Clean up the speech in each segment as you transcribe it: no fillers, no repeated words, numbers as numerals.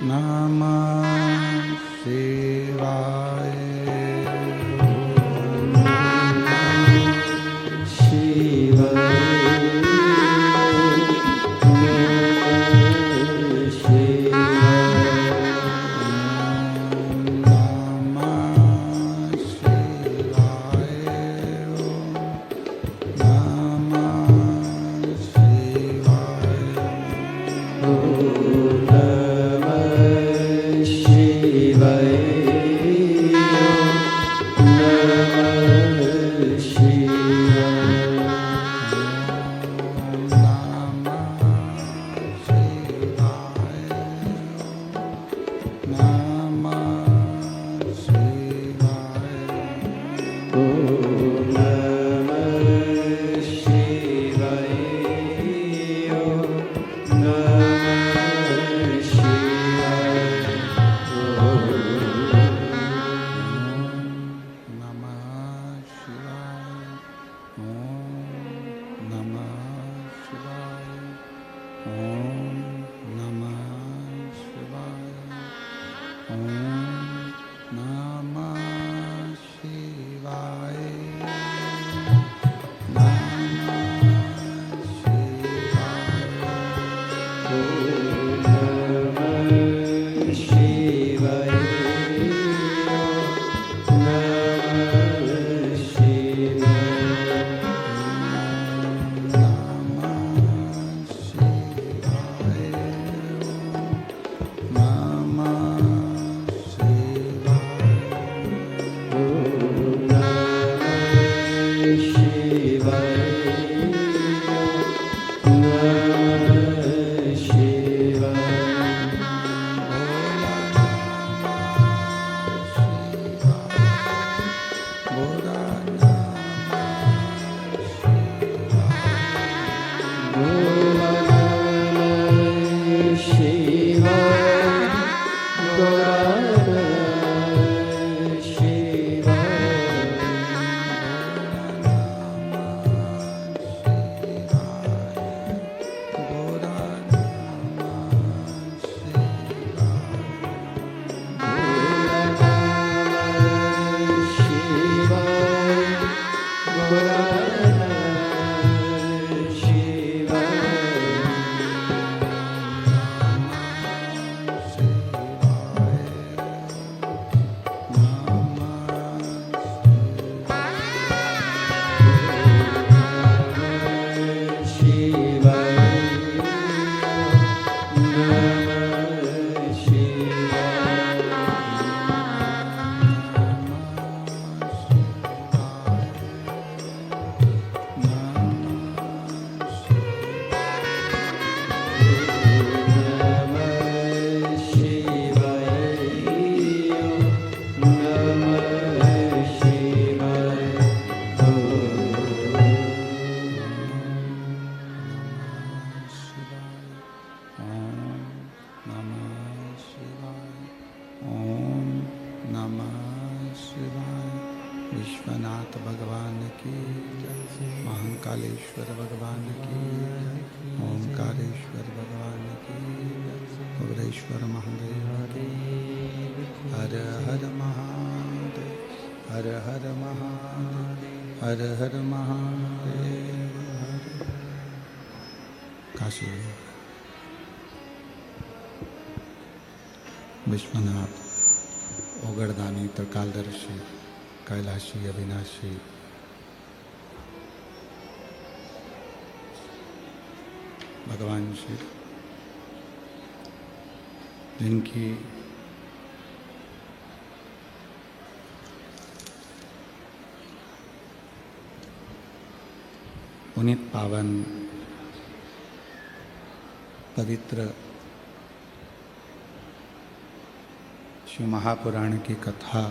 नमः शिवाय। विश्वनाथ भगवान की जय, महाकालेश्वर भगवान की जय, ओंकारेश्वर भगवान की जय, उग्रेश्वर महादेव की। हर हर महादेव, हर हर महादेव, हर हर महादेव। काशी विश्वनाथ ओगड़दानी त्रिकालदर्शी कैलाशी अविनाशी भगवान श्री, जिनकी पुनीत पावन पवित्र शिव महापुराण की कथा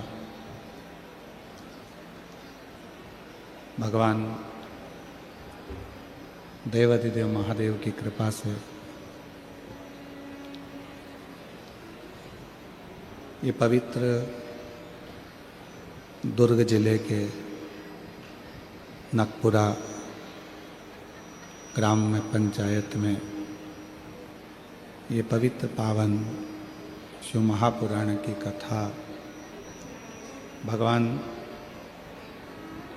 भगवान देवाधिदेव महादेव की कृपा से ये पवित्र दुर्ग जिले के नकपुरा ग्राम में पंचायत में ये पवित्र पावन शिव महापुराण की कथा भगवान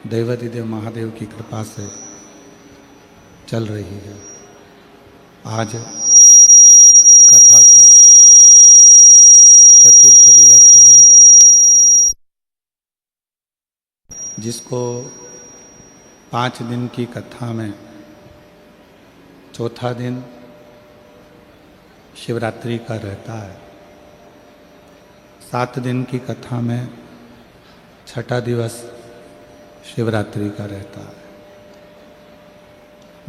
देवादिदेव महादेव की कृपा से चल रही है। आज कथा का चतुर्थ दिवस है, जिसको 5 दिन की कथा में चौथा दिन शिवरात्रि का रहता है। 7 दिन की कथा में छठा दिवस शिवरात्रि का रहता है।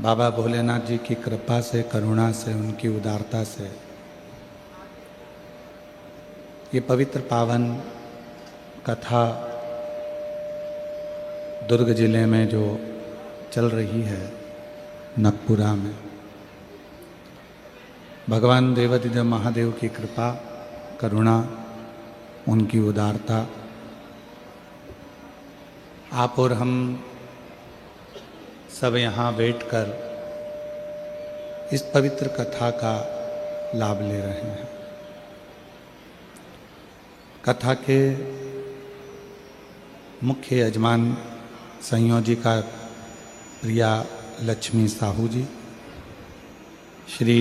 बाबा भोलेनाथ जी की कृपा से, करुणा से, उनकी उदारता से ये पवित्र पावन कथा दुर्ग जिले में जो चल रही है, नकपुरा में, भगवान देवादिदेव महादेव की कृपा, करुणा, उनकी उदारता, आप और हम सब यहाँ बैठकर इस पवित्र कथा का लाभ ले रहे हैं। कथा के मुख्य यजमान संयोजिका प्रिया लक्ष्मी साहू जी, श्री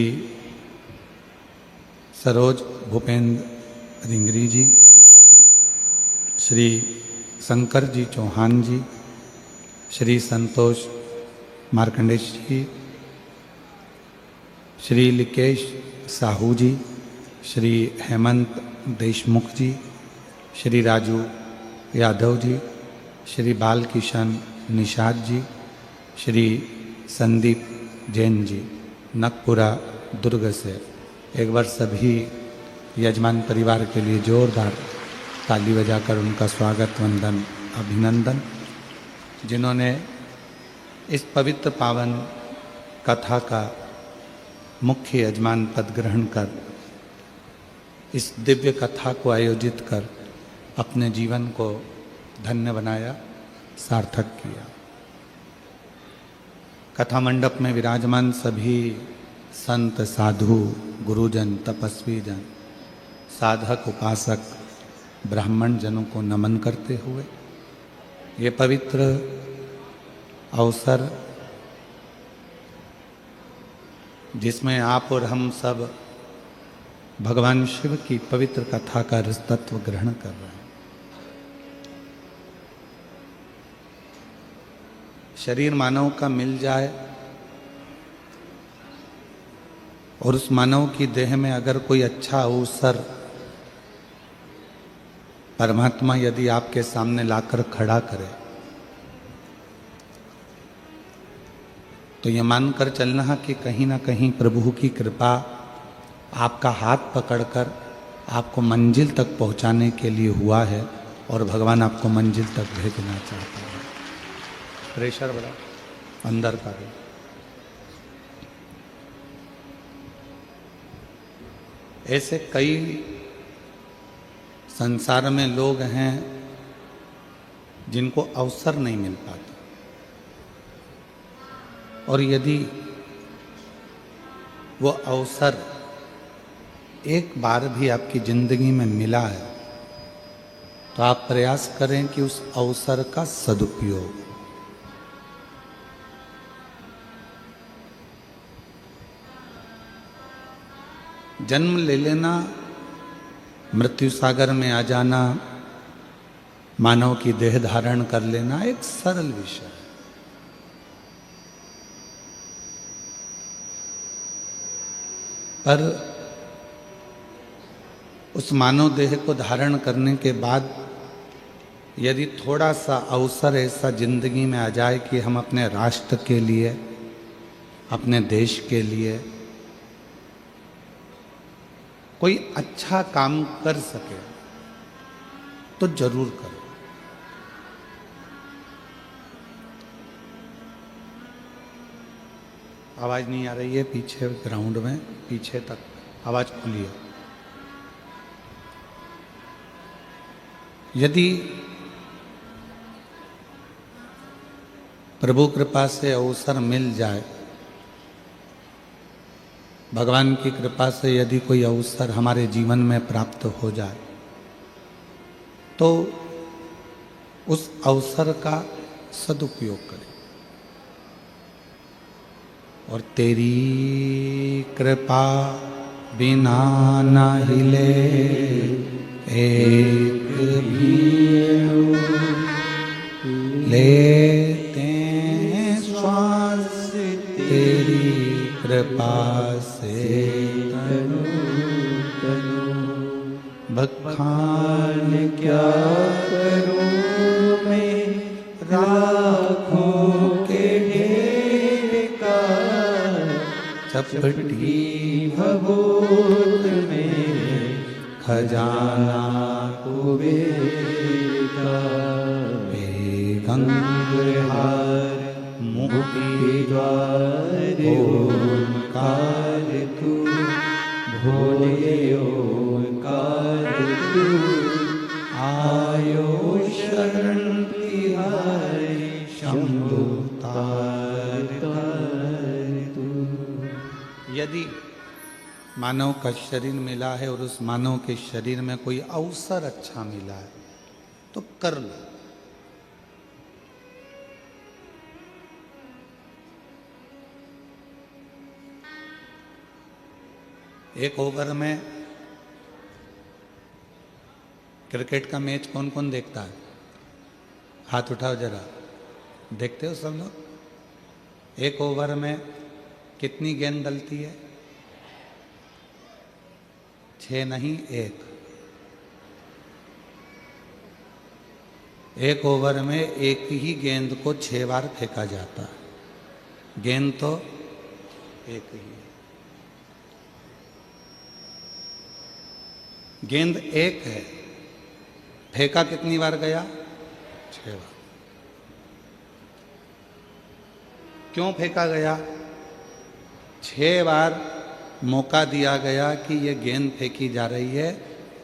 सरोज भूपेंद्र रिंगरी जी, श्री शंकर जी चौहान जी, श्री संतोष मार्कंडेश जी, श्री लिकेश साहू जी, श्री हेमंत देशमुख जी, श्री राजू यादव जी, श्री बालकिशन निषाद जी, श्री संदीप जैन जी, नकपुरा दुर्ग से। एक बार सभी यजमान परिवार के लिए जोरदार ताली बजाकर उनका स्वागत, वंदन, अभिनंदन, जिन्होंने इस पवित्र पावन कथा का मुख्य यजमान पद ग्रहण कर इस दिव्य कथा को आयोजित कर अपने जीवन को धन्य बनाया, सार्थक किया। कथा मंडप में विराजमान सभी संत, साधु, गुरुजन, तपस्वी जन, साधक, उपासक, ब्राह्मण जनों को नमन करते हुए ये पवित्र अवसर, जिसमें आप और हम सब भगवान शिव की पवित्र कथा का रसतत्व ग्रहण कर रहे हैं। शरीर मानव का मिल जाए और उस मानव की देह में अगर कोई अच्छा अवसर परमात्मा यदि आपके सामने लाकर खड़ा करे, तो ये मानकर चलना है कि कहीं ना कहीं प्रभु की कृपा आपका हाथ पकड़कर आपको मंजिल तक पहुंचाने के लिए हुआ है और भगवान आपको मंजिल तक भेजना चाहता है। प्रेशर बड़ा अंदर का भी। ऐसे कई संसार में लोग हैं जिनको अवसर नहीं मिल पाता, और यदि वो अवसर एक बार भी आपकी जिंदगी में मिला है तो आप प्रयास करें कि उस अवसर का सदुपयोग। जन्म ले लेना, मृत्यु सागर में आ जाना, मानव की देह धारण कर लेना एक सरल विषय है। पर उस मानव देह को धारण करने के बाद यदि थोड़ा सा अवसर ऐसा जिंदगी में आ जाए कि हम अपने राष्ट्र के लिए, अपने देश के लिए कोई अच्छा काम कर सके तो जरूर करो। आवाज नहीं आ रही है पीछे ग्राउंड में, पीछे तक आवाज खुली है। यदि प्रभु कृपा से अवसर मिल जाए, भगवान की कृपा से यदि कोई अवसर हमारे जीवन में प्राप्त हो जाए तो उस अवसर का सदुपयोग करें। और तेरी कृपा बिना न हिले एक भी लेते हैं श्वास तेरी कृपा से तनु बखान क्या करूं मैं राखों के ढेर का चपटी भगोत में खजाना कुबेर का गंगहार मुक्ति द्वार ओंकार तू भोले ओंकार तू आयो शरण तिहारी शंभु तार तू। यदि मानव का शरीर मिला है और उस मानव के शरीर में कोई अवसर अच्छा मिला है तो कर लो। एक ओवर में क्रिकेट का मैच कौन कौन देखता है? हाथ उठाओ जरा। देखते हो सब लोग? एक ओवर में कितनी गेंद डलती है? 6 नहीं, 1। एक ओवर में एक ही गेंद को 6 बार फेंका जाता है। गेंद तो एक ही है। गेंद एक है, फेंका कितनी बार गया? 6 बार। क्यों फेंका गया? 6 बार मौका दिया गया कि ये गेंद फेंकी जा रही है,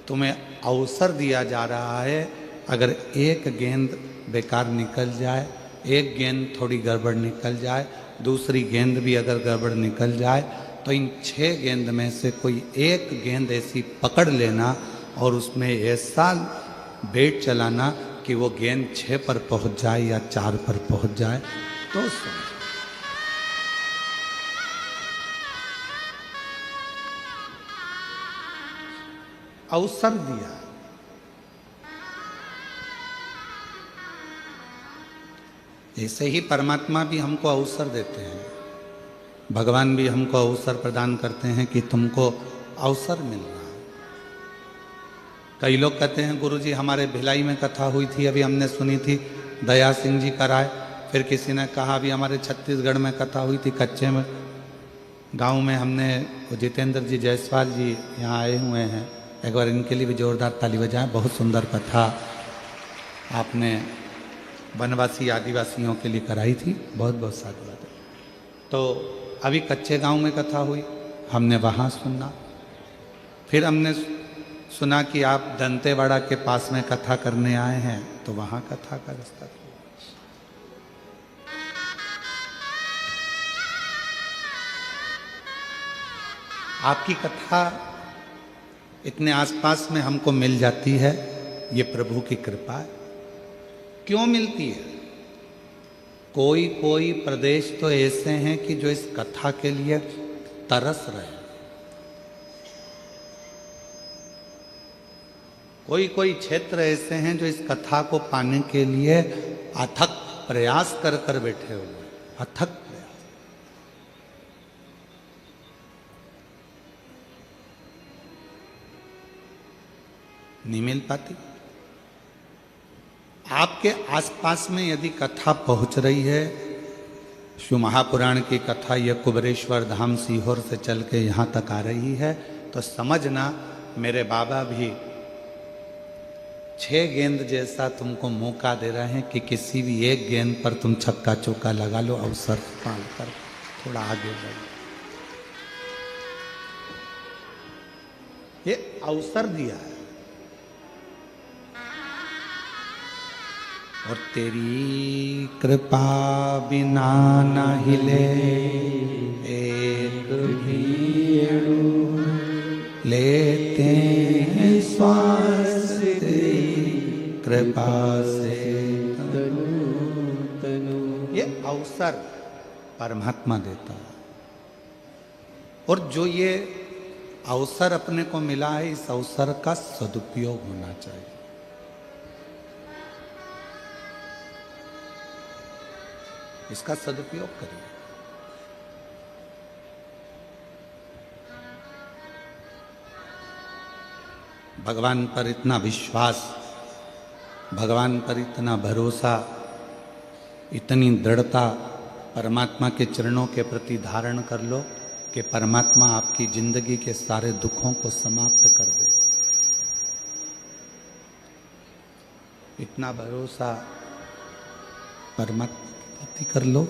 तुम्हें अवसर दिया जा रहा है। अगर एक गेंद बेकार निकल जाए, एक गेंद थोड़ी गड़बड़ निकल जाए, दूसरी गेंद भी अगर गड़बड़ निकल जाए, तो इन 6 गेंद में से कोई एक गेंद ऐसी पकड़ लेना और उसमें ऐसा बैट चलाना कि वो गेंद 6 पर पहुंच जाए या 4 पर पहुंच जाए तो समझ। अवसर दिया। ऐसे ही परमात्मा भी हमको अवसर देते हैं, भगवान भी हमको अवसर प्रदान करते हैं कि तुमको अवसर मिल रहा है। कई लोग कहते हैं गुरुजी हमारे भिलाई में कथा हुई थी, अभी हमने सुनी थी दया सिंह जी कराए। फिर किसी ने कहा अभी हमारे छत्तीसगढ़ में कथा हुई थी कच्चे में गांव में, हमने जितेंद्र जी जायसवाल जी यहाँ आए हुए हैं, एक बार इनके लिए भी जोरदार ताली बजाएं। बहुत सुंदर कथा आपने वनवासी आदिवासियों के लिए कराई थी, बहुत बहुत साधुवाद। तो अभी कच्चे गांव में कथा हुई, हमने वहाँ सुना। फिर हमने सुना कि आप दंतेवाड़ा के पास में कथा करने आए हैं, तो वहाँ कथा का रास्ता था। आपकी कथा इतने आसपास में हमको मिल जाती है, ये प्रभु की कृपा है। क्यों मिलती है? कोई कोई प्रदेश तो ऐसे हैं कि जो इस कथा के लिए तरस रहे, कोई कोई क्षेत्र ऐसे हैं जो इस कथा को पाने के लिए अथक प्रयास कर कर बैठे हुए, अथक प्रयास। नहीं मिल पाती। आपके आसपास में यदि कथा पहुंच रही है, शिव महापुराण की कथा यह कुबरेश्वर धाम सीहोर से चल के यहाँ तक आ रही है, तो समझना मेरे बाबा भी 6 गेंद जैसा तुमको मौका दे रहे हैं कि किसी भी एक गेंद पर तुम छक्का चौका लगा लो, अवसर पाल कर थोड़ा आगे बढ़ो। ये अवसर दिया है। और तेरी कृपा बिना न हिले एक भी अणु, लेते हैं श्वास तेरी कृपा से तनु तनु। ये अवसर परमात्मा देता है, और जो ये अवसर अपने को मिला है, इस अवसर का सदुपयोग होना चाहिए। इसका सदुपयोग करिए। भगवान पर इतना विश्वास, भगवान पर इतना भरोसा, इतनी दृढ़ता परमात्मा के चरणों के प्रति धारण कर लो कि परमात्मा आपकी जिंदगी के सारे दुखों को समाप्त कर दे। इतना भरोसा परमात्मा के प्रति कर लो।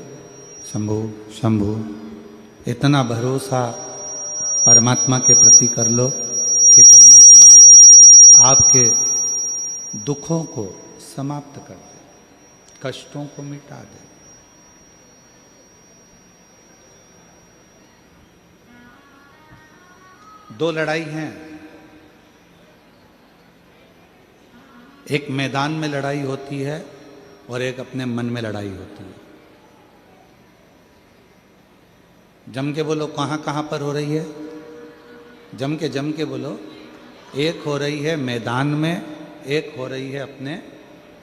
शंभु शंभु, इतना भरोसा परमात्मा के प्रति कर लो कि परमात्मा आपके दुखों को समाप्त कर दे, कष्टों को मिटा दे। दो लड़ाई हैं, एक मैदान में लड़ाई होती है और एक अपने मन में लड़ाई होती है। जम के बोलो, कहाँ कहाँ पर हो रही है? जम के बोलो। एक हो रही है मैदान में, एक हो रही है अपने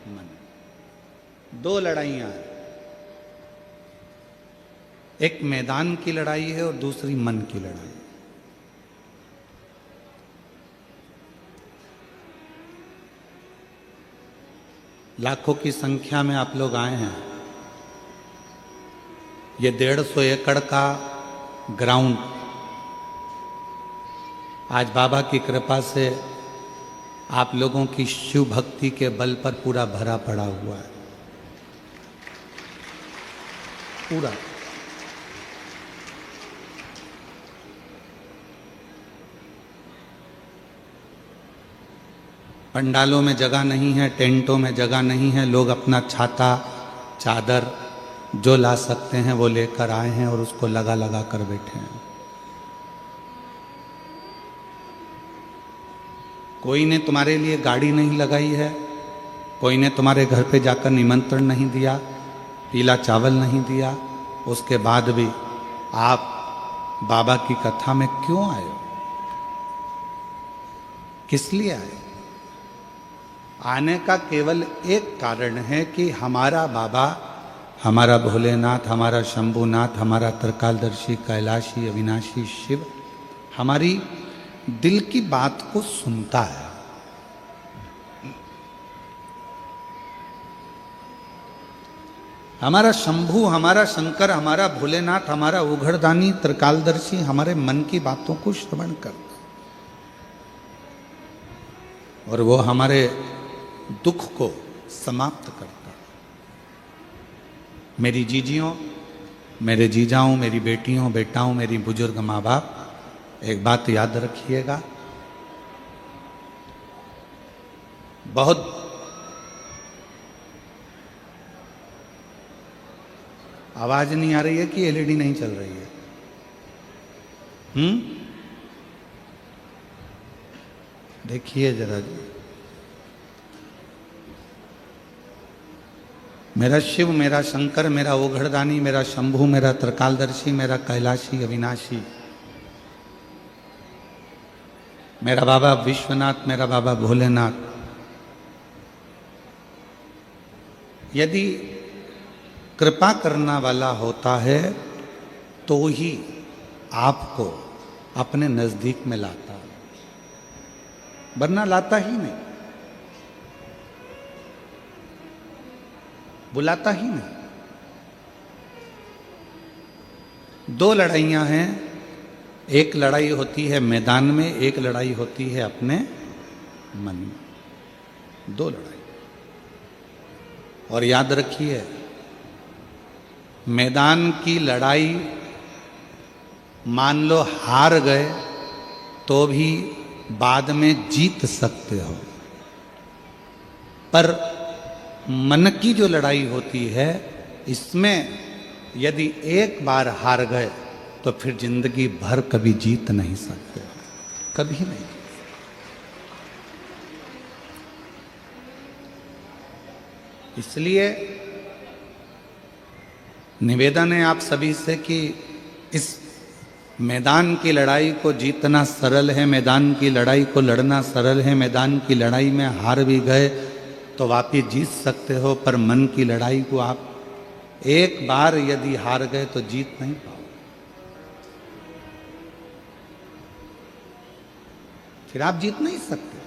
मन में। दो लड़ाइयाँ हैं, एक मैदान की लड़ाई है और दूसरी मन की लड़ाई। लाखों की संख्या में आप लोग आए हैं। ये 150 एकड़ का ग्राउंड आज बाबा की कृपा से आप लोगों की शिव भक्ति के बल पर पूरा भरा पड़ा हुआ है। पूरा पंडालों में जगह नहीं है, टेंटों में जगह नहीं है। लोग अपना छाता, चादर जो ला सकते हैं वो लेकर आए हैं और उसको लगा लगा कर बैठे हैं। कोई ने तुम्हारे लिए गाड़ी नहीं लगाई है, कोई ने तुम्हारे घर पे जाकर निमंत्रण नहीं दिया, पीला चावल नहीं दिया। उसके बाद भी आप बाबा की कथा में क्यों आए हो? किस लिए आए? आने का केवल एक कारण है कि हमारा बाबा, हमारा भोलेनाथ, हमारा शंभुनाथ, हमारा त्रिकालदर्शी, कैलाशी, अविनाशी शिव हमारी दिल की बात को सुनता है। हमारा शंभु, हमारा शंकर, हमारा भोलेनाथ, हमारा उघड़दानी, त्रिकालदर्शी हमारे मन की बातों को श्रवण करता और वो हमारे दुख को समाप्त करता। मेरी जीजियों, मेरे जीजाओं, मेरी बेटियों, बेटाओं, मेरी बुजुर्ग माँ बाप, एक बात याद रखिएगा, बहुत आवाज नहीं आ रही है कि एलईडी नहीं चल रही है? देखिए जरा जी। मेरा शिव, मेरा शंकर, मेरा ओघड़दानी, मेरा शंभु, मेरा त्रिकालदर्शी, मेरा कैलाशी, अविनाशी, मेरा बाबा विश्वनाथ, मेरा बाबा भोलेनाथ, यदि कृपा करना वाला होता है तो ही आपको अपने नजदीक में लाता है, वरना लाता ही नहीं, बुलाता ही नहीं। दो लड़ाइयां हैं, एक लड़ाई होती है मैदान में, एक लड़ाई होती है अपने मन में। दो लड़ाई। और याद रखिए, मैदान की लड़ाई मान लो हार गए तो भी बाद में जीत सकते हो, पर मन की जो लड़ाई होती है, इसमें यदि एक बार हार गए तो फिर जिंदगी भर कभी जीत नहीं सकते, कभी नहीं। इसलिए निवेदन है आप सभी से कि इस मैदान की लड़ाई को जीतना सरल है, मैदान की लड़ाई को लड़ना सरल है। मैदान की लड़ाई में हार भी गए तो वापिस जीत सकते हो, पर मन की लड़ाई को आप एक बार यदि हार गए तो जीत नहीं पाओ, फिर आप जीत नहीं सकते,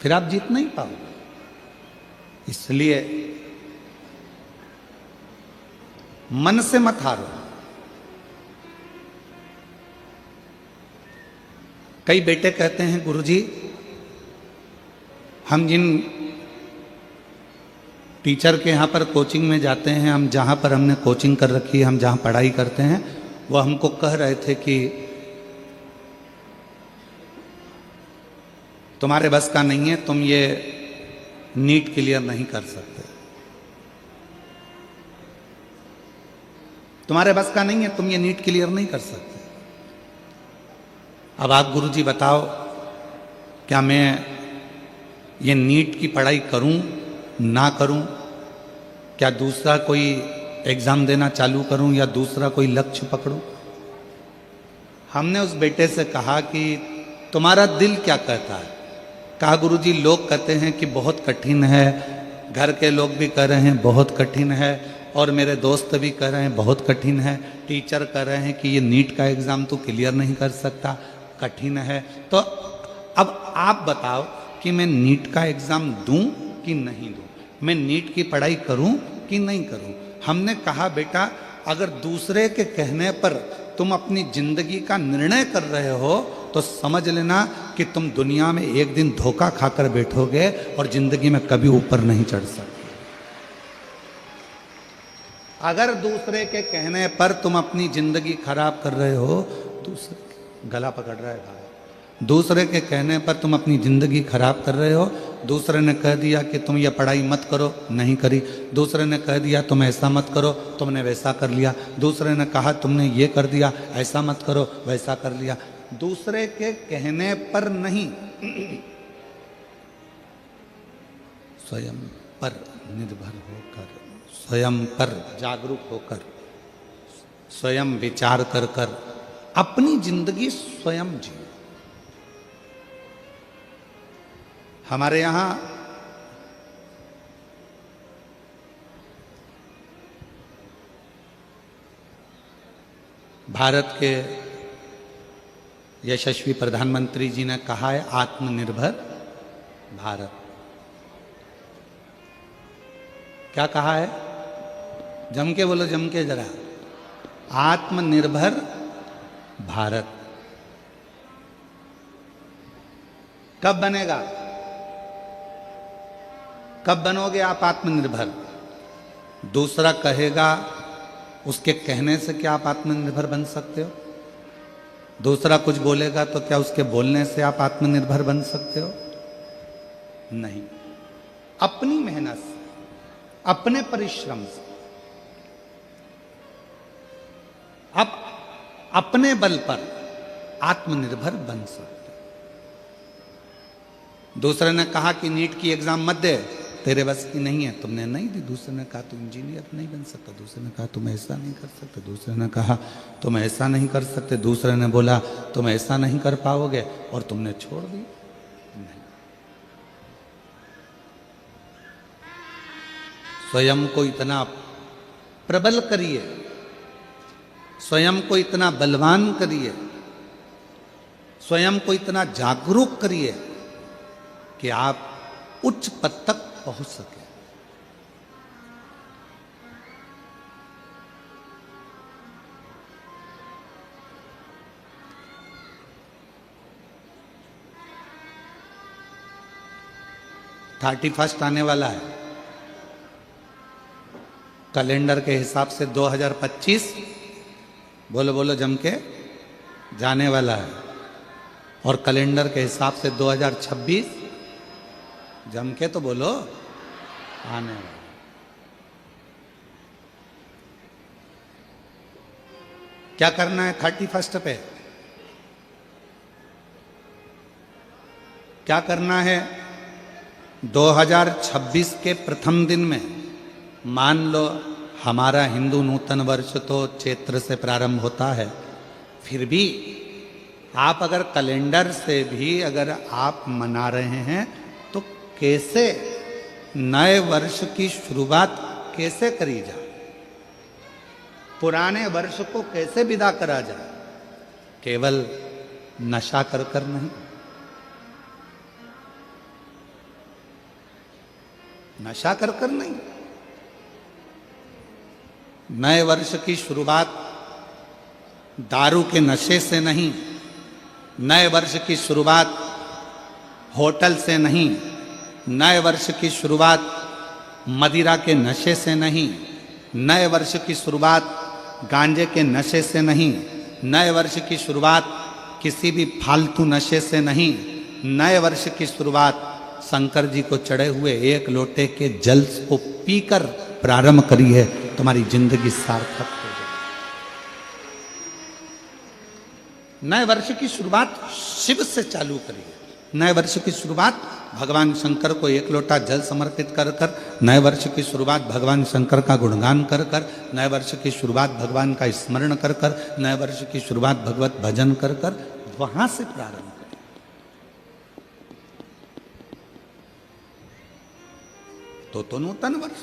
फिर आप जीत नहीं पाओगे। इसलिए मन से मत हारो। कई बेटे कहते हैं गुरुजी, हम जिन टीचर के यहाँ पर कोचिंग में जाते हैं, हम जहाँ पर हमने कोचिंग कर रखी है, हम जहाँ पढ़ाई करते हैं, वो हमको कह रहे थे कि तुम्हारे बस का नहीं है, तुम ये नीट क्लियर नहीं कर सकते, तुम्हारे बस का नहीं है, तुम ये नीट क्लियर नहीं कर सकते। अब आप गुरुजी बताओ, क्या मैं ये नीट की पढ़ाई करूं ना करूं? क्या दूसरा कोई एग्जाम देना चालू करूं या दूसरा कोई लक्ष्य पकड़ूं? हमने उस बेटे से कहा कि तुम्हारा दिल क्या कहता है? कहा गुरुजी, लोग कहते हैं कि बहुत कठिन है, घर के लोग भी कह रहे हैं बहुत कठिन है, और मेरे दोस्त भी कह रहे हैं बहुत कठिन है, टीचर कह रहे हैं कि ये नीट का एग्ज़ाम तो क्लियर नहीं कर सकता, कठिन है। तो अब आप बताओ कि मैं नीट का एग्ज़ाम दूं कि नहीं दूं, मैं नीट की पढ़ाई करूं कि नहीं करूं? हमने कहा बेटा, अगर दूसरे के कहने पर तुम अपनी जिंदगी का निर्णय कर रहे हो तो समझ लेना कि तुम दुनिया में एक दिन धोखा खाकर बैठोगे और जिंदगी में कभी ऊपर नहीं चढ़ सकते। अगर दूसरे के कहने पर तुम अपनी जिंदगी खराब कर रहे हो, दूसरे गला पकड़ रहा है भाई, दूसरे के कहने पर तुम अपनी जिंदगी खराब कर रहे हो। दूसरे ने कह दिया कि तुम ये पढ़ाई मत करो, नहीं करी। दूसरे ने कह दिया तुम ऐसा मत करो, तुमने वैसा कर लिया। दूसरे ने कहा तुमने ये कर दिया, ऐसा मत करो, वैसा कर लिया। दूसरे के कहने पर नहीं, स्वयं पर निर्भर होकर, स्वयं पर जागरूक होकर, स्वयं विचार कर कर अपनी जिंदगी स्वयं जियो। हमारे यहाँ भारत के यशस्वी प्रधानमंत्री जी ने कहा है आत्मनिर्भर भारत। क्या कहा है? जम के बोलो, जम के जरा। आत्मनिर्भर भारत कब बनेगा? कब बनोगे आप आत्मनिर्भर? दूसरा कहेगा, उसके कहने से क्या आप आत्मनिर्भर बन सकते हो? दूसरा कुछ बोलेगा तो क्या उसके बोलने से आप आत्मनिर्भर बन सकते हो? नहीं। अपनी मेहनत से, अपने परिश्रम से, आप अपने बल पर आत्मनिर्भर बन सकते। दूसरे ने कहा कि नीट की एग्जाम मत दे, तेरे बस की नहीं है, तुमने नहीं दी। दूसरे ने कहा तुम इंजीनियर नहीं बन सकता। दूसरे ने कहा तुम ऐसा नहीं कर सकते। दूसरे ने कहा तुम ऐसा नहीं कर सकते। दूसरे ने बोला तुम ऐसा नहीं कर पाओगे, और तुमने छोड़ दी। नहीं। स्वयं को इतना प्रबल करिए, स्वयं को इतना बलवान करिए, स्वयं को इतना जागरूक करिए कि आप उच्च पद तक पहुंच सके। थर्टी फर्स्ट आने वाला है, कैलेंडर के हिसाब से 2025 बोलो बोलो जम के जाने वाला है, और कैलेंडर के हिसाब से 2026 जम के तो बोलो आने वाला। क्या करना है 31 पे? क्या करना है 2026 के प्रथम दिन में? मान लो हमारा हिंदू नूतन वर्ष तो चैत्र से प्रारंभ होता है, फिर भी आप अगर कैलेंडर से भी अगर आप मना रहे हैं तो कैसे नए वर्ष की शुरुआत कैसे करी जाए, पुराने वर्ष को कैसे विदा करा जाए? केवल नशा कर कर नहीं, नशा कर कर नहीं। नए वर्ष की शुरुआत दारू के नशे से नहीं, नए वर्ष की शुरुआत होटल से नहीं, नए वर्ष की शुरुआत मदिरा के नशे से नहीं, नए वर्ष की शुरुआत गांजे के नशे से नहीं, नए वर्ष की शुरुआत किसी भी फालतू नशे से नहीं, नए वर्ष की शुरुआत शंकर जी को चढ़े हुए एक लोटे के जल को पीकर प्रारंभ करी है, तुम्हारी जिंदगी सार्थक हो जाए। नए वर्ष की शुरुआत शिव से चालू करिए। नए वर्ष की शुरुआत भगवान शंकर को एक लोटा जल समर्पित कर कर, नए वर्ष की शुरुआत भगवान शंकर का गुणगान कर कर, नए वर्ष की शुरुआत भगवान का स्मरण कर कर, नए वर्ष की शुरुआत भगवत भजन कर कर, वहां से प्रारंभ करें। तो नूतन वर्ष।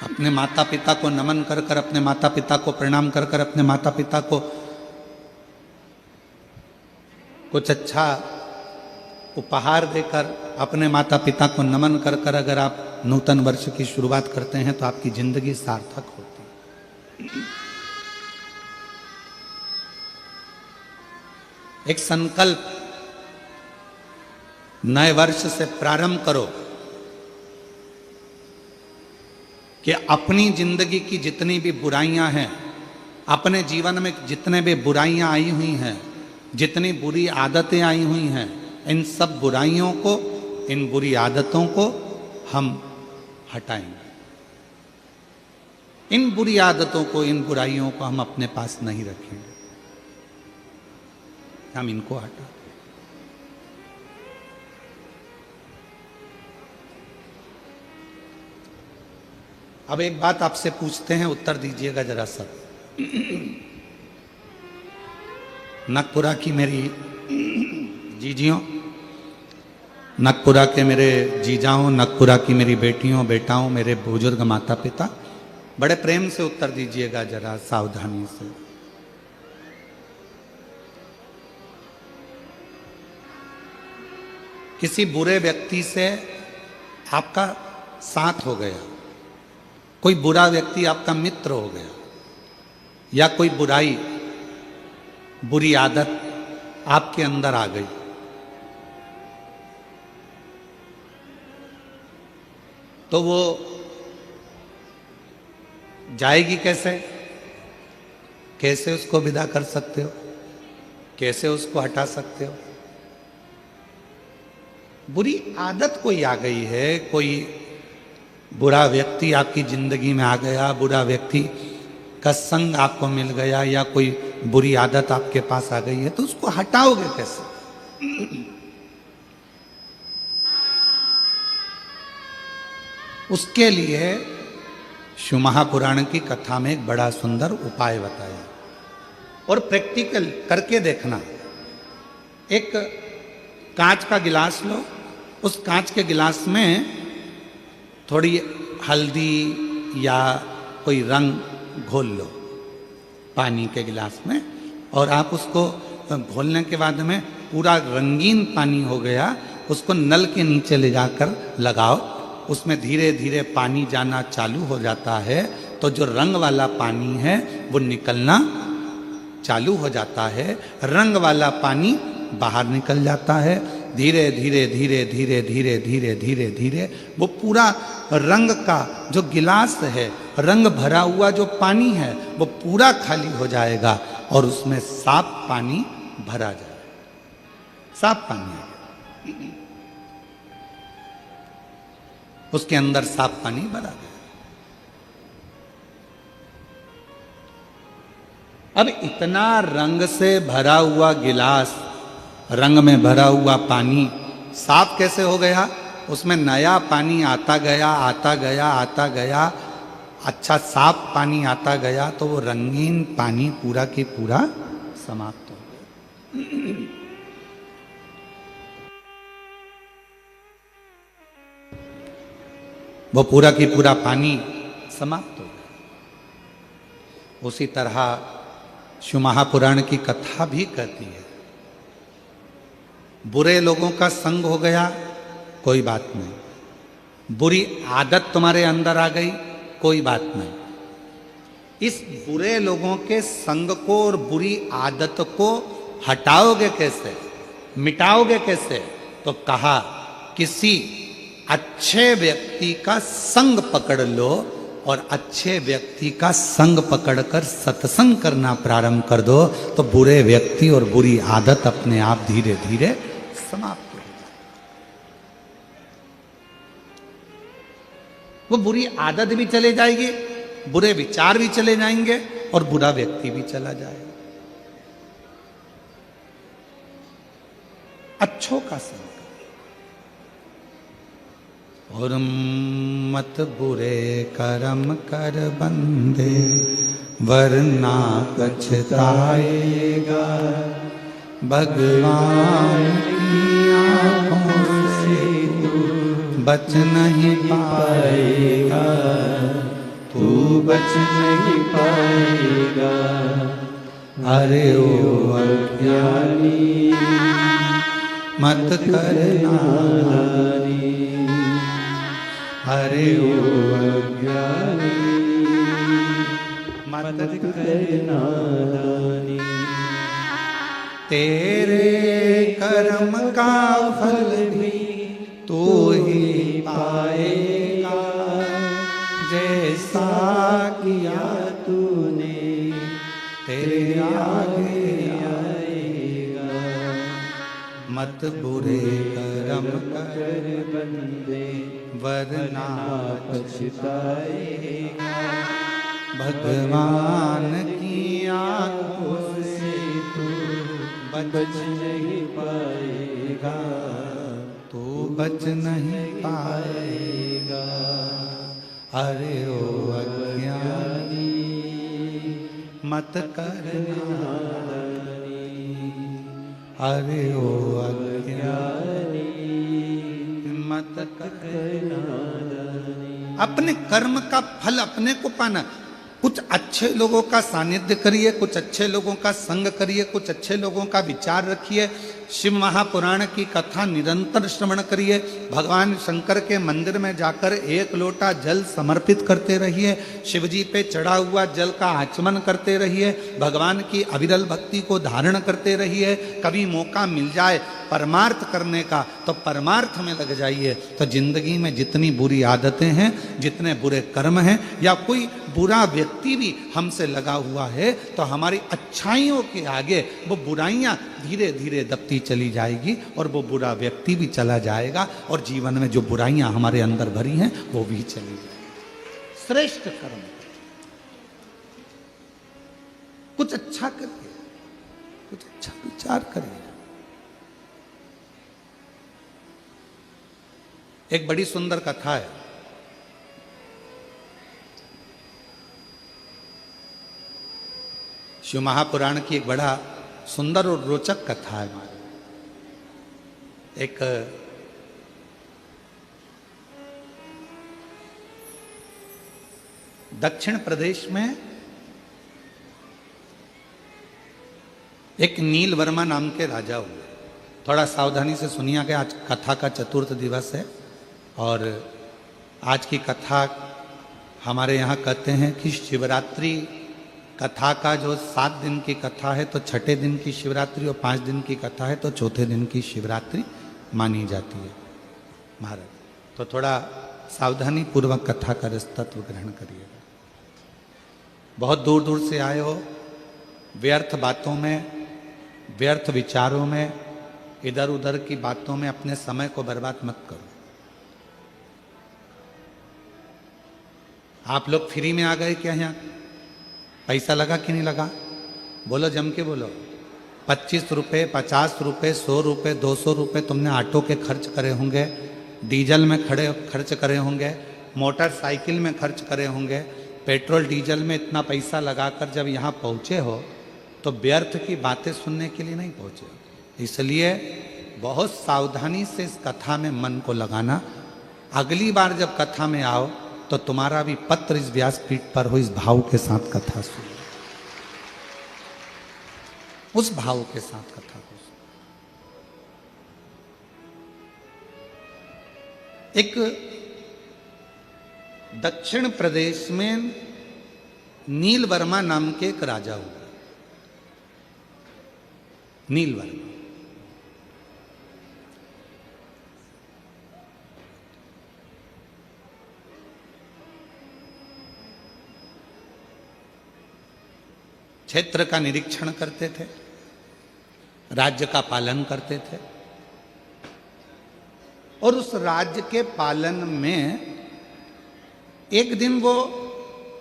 अपने माता पिता को नमन कर कर, अपने माता पिता को प्रणाम कर कर, अपने माता पिता को कुछ अच्छा उपहार देकर, अपने माता पिता को नमन कर कर अगर आप नूतन वर्ष की शुरुआत करते हैं तो आपकी जिंदगी सार्थक होती है। एक संकल्प नए वर्ष से प्रारंभ करो कि अपनी जिंदगी की जितनी भी बुराइयां हैं, अपने जीवन में जितने भी बुराइयां आई हुई हैं, जितनी बुरी आदतें आई हुई हैं, इन सब बुराइयों को, इन बुरी आदतों को हम हटाएंगे। इन बुरी आदतों को, इन बुराइयों को हम अपने पास नहीं रखेंगे, हम इनको हटा। अब एक बात आपसे पूछते हैं, उत्तर दीजिएगा जरा सब। नगपुरा की मेरी जीजियों, नगपुरा के मेरे जीजाओं, नगपुरा की मेरी बेटियों बेटाओं, मेरे बुजुर्ग माता पिता, बड़े प्रेम से उत्तर दीजिएगा जरा, सावधानी से। किसी बुरे व्यक्ति से आपका साथ हो गया, कोई बुरा व्यक्ति आपका मित्र हो गया, या कोई बुराई, बुरी आदत आपके अंदर आ गई, तो वो जाएगी कैसे? कैसे उसको विदा कर सकते हो? कैसे उसको हटा सकते हो? बुरी आदत कोई आ गई है, कोई बुरा व्यक्ति आपकी जिंदगी में आ गया, बुरा व्यक्ति का संग आपको मिल गया, या कोई बुरी आदत आपके पास आ गई है, तो उसको हटाओगे कैसे? उसके लिए शिव महापुराण की कथा में एक बड़ा सुंदर उपाय बताया, और प्रैक्टिकल करके देखना। एक कांच का गिलास लो, उस कांच के गिलास में थोड़ी हल्दी या कोई रंग घोल लो पानी के गिलास में, और आप उसको घोलने के बाद में पूरा रंगीन पानी हो गया, उसको नल के नीचे ले जाकर लगाओ, उसमें धीरे धीरे पानी जाना चालू हो जाता है, तो जो रंग वाला पानी है वो निकलना चालू हो जाता है, रंग वाला पानी बाहर निकल जाता है। धीरे धीरे धीरे धीरे धीरे धीरे धीरे धीरे वो पूरा रंग का जो गिलास है, रंग भरा हुआ जो पानी है, वो पूरा खाली हो जाएगा। और उसमें साफ पानी भरा जाए। साफ पानी आ गया, उसके अंदर साफ पानी भरा गया। अब इतना रंग से भरा हुआ गिलास, रंग में भरा हुआ पानी साफ कैसे हो गया? उसमें नया पानी आता गया आता गया आता गया, अच्छा साफ पानी आता गया, तो वो रंगीन पानी पूरा की पूरा समाप्त हो गया। वो पूरा की पूरा पानी समाप्त हो गया। उसी तरह शिव महापुराण की कथा भी कहती है, बुरे लोगों का संग हो गया, कोई बात नहीं, बुरी आदत तुम्हारे अंदर आ गई, कोई बात नहीं। इस बुरे लोगों के संग को और बुरी आदत को हटाओगे कैसे, मिटाओगे कैसे? तो कहा किसी अच्छे व्यक्ति का संग पकड़ लो और अच्छे व्यक्ति का संग पकड़कर सत्संग करना प्रारंभ कर दो, तो बुरे व्यक्ति और बुरी आदत अपने आप धीरे धीरे समाप्त हो जाए। वो बुरी आदत भी चले जाएगी, बुरे विचार भी चले जाएंगे और बुरा व्यक्ति भी चला जाएगा। अच्छों का संग और मत बुरे कर्म कर बंदे, वरना पछताएगा, भगवान की आंखों से तू बच नहीं पाएगा, तू बच नहीं पाएगा। अरे ओ अज्ञानी मत करना नारी, अरे ओ अज्ञानी मत करना नारी। तेरे कर्म का फल भी तू ही पाएगा, जैसा किया तूने तेरे आगे आएगा। मत बुरे कर्म कर बंदे, वरना पछताएगा, भगवान की आंखों से तू बच नहीं पाएगा, तू बच नहीं पाएगा। अरे ओ अज्ञानी मत करना, अरे ओ अज्ञानी मत करना। अपने कर्म का फल अपने को पाना। कुछ अच्छे लोगों का सानिध्य करिए, कुछ अच्छे लोगों का संग करिए, कुछ अच्छे लोगों का विचार रखिए, शिव महापुराण की कथा निरंतर श्रवण करिए, भगवान शंकर के मंदिर में जाकर एक लोटा जल समर्पित करते रहिए, शिव जी पे चढ़ा हुआ जल का आचमन करते रहिए, भगवान की अविरल भक्ति को धारण करते रहिए। कभी मौका मिल जाए परमार्थ करने का तो परमार्थ में लग जाइए। तो जिंदगी में जितनी बुरी आदतें हैं, जितने बुरे कर्म हैं, या कोई बुरा व्यक्ति भी हमसे लगा हुआ है, तो हमारी अच्छाइयों के आगे वो बुराइयां धीरे धीरे दबती चली जाएगी और वो बुरा व्यक्ति भी चला जाएगा, और जीवन में जो बुराइयां हमारे अंदर भरी हैं वो भी चली जाएगी। श्रेष्ठ कर्म, कुछ अच्छा करिए, कुछ अच्छा विचार करिए। एक बड़ी सुंदर कथा है, शिव महापुराण की एक बड़ा सुंदर और रोचक कथा है। हमारी एक दक्षिण प्रदेश में एक नील वर्मा नाम के राजा हुए। थोड़ा सावधानी से सुनिएगा, आज कथा का चतुर्थ दिवस है और आज की कथा हमारे यहाँ कहते हैं कि शिवरात्रि कथा का जो 7 दिन की कथा है तो छठे दिन की शिवरात्रि, और 5 दिन की कथा है तो चौथे दिन की शिवरात्रि मानी जाती है महाराज। तो थोड़ा सावधानी पूर्वक कथा का रस तत्व ग्रहण करिएगा। बहुत दूर दूर से आए हो व्यर्थ बातों में, व्यर्थ विचारों में, इधर उधर की बातों में अपने समय को बर्बाद मत करो। आप लोग फ्री में आ गए क्या? यहाँ पैसा लगा कि नहीं लगा? बोलो, जम के बोलो। 25 रुपये, 50 रुपये, 100 रुपये, 200 रुपये तुमने ऑटो के खर्च करे होंगे, डीजल में खर्च करे होंगे, मोटरसाइकिल में खर्च करे होंगे, पेट्रोल डीजल में इतना पैसा लगाकर जब यहाँ पहुँचे हो तो व्यर्थ की बातें सुनने के लिए नहीं पहुँचे हो। इसलिए बहुत सावधानी से इस कथा में मन को लगाना। अगली बार जब कथा में आओ तो तुम्हारा भी पत्र इस व्यासपीठ पर हो, इस भाव के साथ कथा सुनो, उस भाव के साथ कथा को सुनो। एक दक्षिण प्रदेश में नील वर्मा नाम के एक राजा हुआ। नील वर्मा क्षेत्र का निरीक्षण करते थे, राज्य का पालन करते थे, और उस राज्य के पालन में एक दिन वो